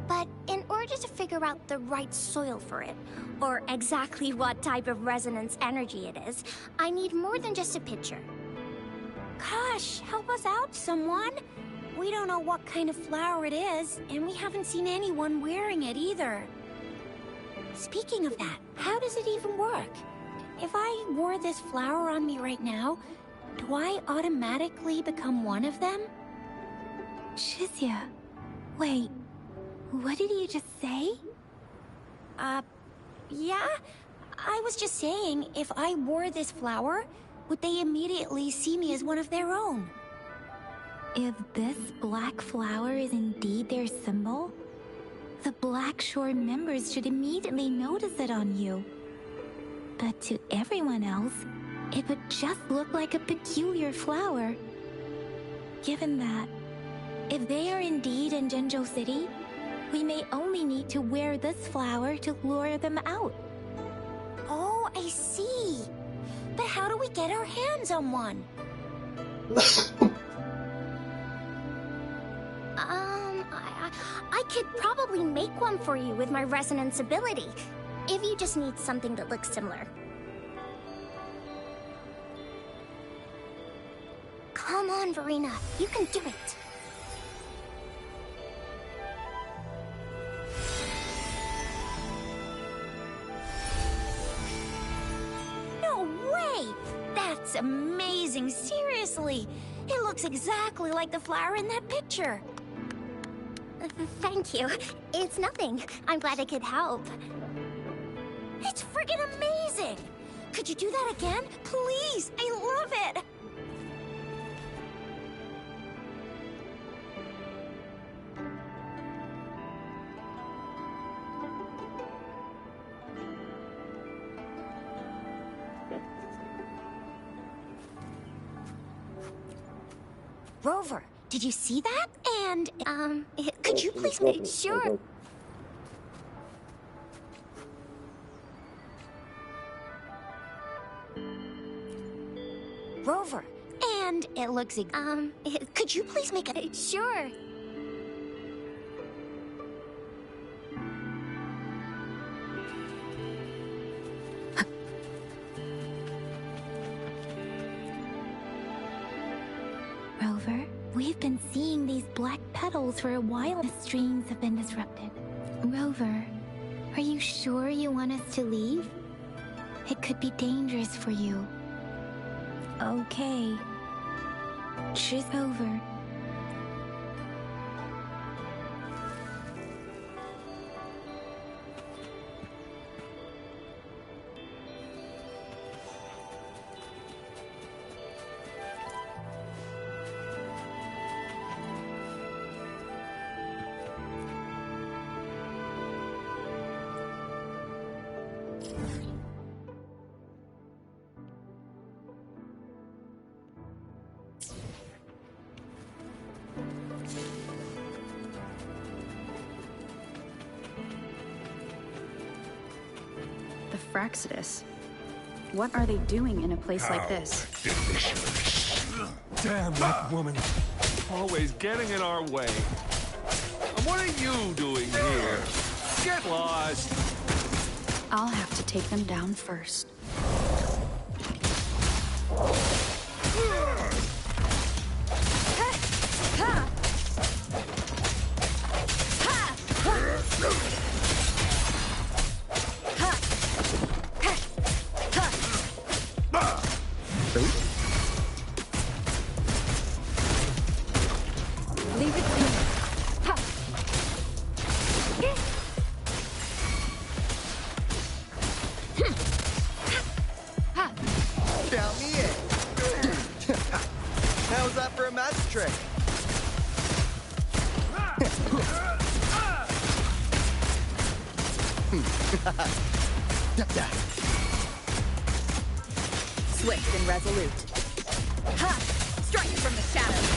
But in order to figure out the right soil for it, or exactly what type of resonance energy it is, I need more than just a picture. Gosh, help us out, someone! We don't know what kind of flower it is, and we haven't seen anyone wearing it either. Speaking of that, how does it even work? If I wore this flower on me right now, do I automatically become one of them? Shizia, wait, what did you just say? Yeah? I was just saying, if I wore this flower, would they immediately see me as one of their own? If this black flower is indeed their symbol, the Black Shore members should immediately notice it on you. But to everyone else, it would just look like a peculiar flower. Given that, if they are indeed in Jinzhou City, we may only need to wear this flower to lure them out. Oh, I see. But how do we get our hands on one? I could probably make one for you with my resonance ability, if you just need something that looks similar. Come on, Verena, you can do it. No way! That's amazing, seriously! It looks exactly like the flower in that picture. Thank you. It's nothing. I'm glad I could help. It's friggin' amazing! Could you do that again? Please! I love it! Rover, did you see that? And, could you please make sure? Rover, and it looks could you please make a... Sure. Rover, we've been seeing these black petals for a while. The streams have been disrupted. Rover, over. Are you sure you want us to leave? It could be dangerous for you. Okay. She's over. The Fraxidus. What are they doing in a place like this? Damn that woman. Always getting in our way. And what are you doing here? Get lost. I'll have to take them down first. Swift and resolute. Ha! Strike from the shadows.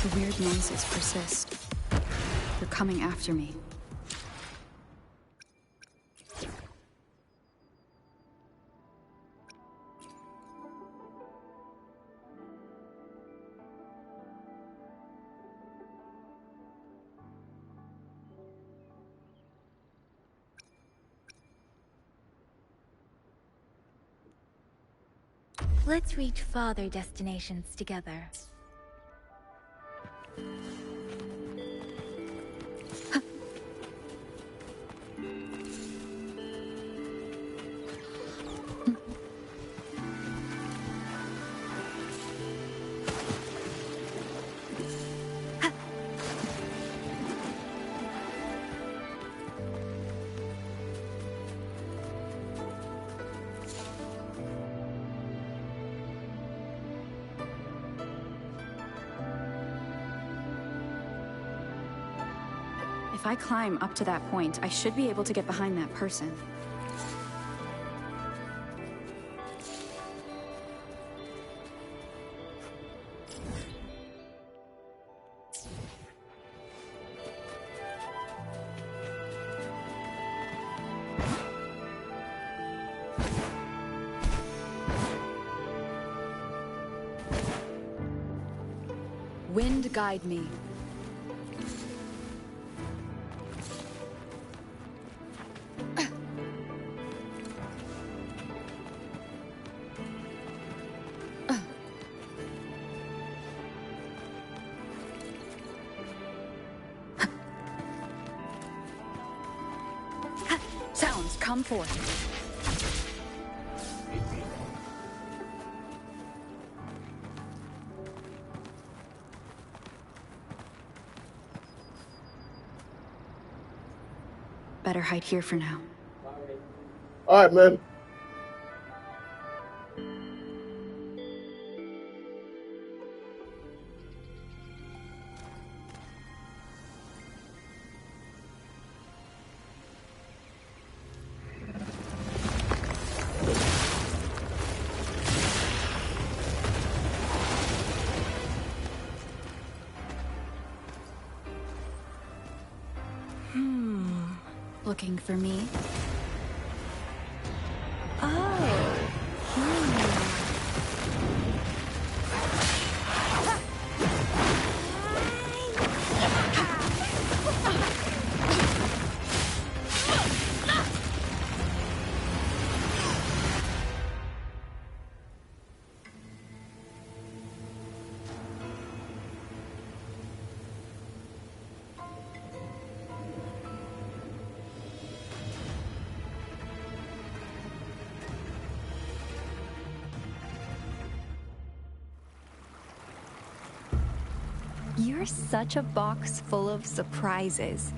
The weird noises persist. They're coming after me. Let's reach farther destinations together. If I climb up to that point, I should be able to get behind that person. Wind guide me. Sounds come forth. Better hide here for now. All right, man. Looking for me? You're such a box full of surprises.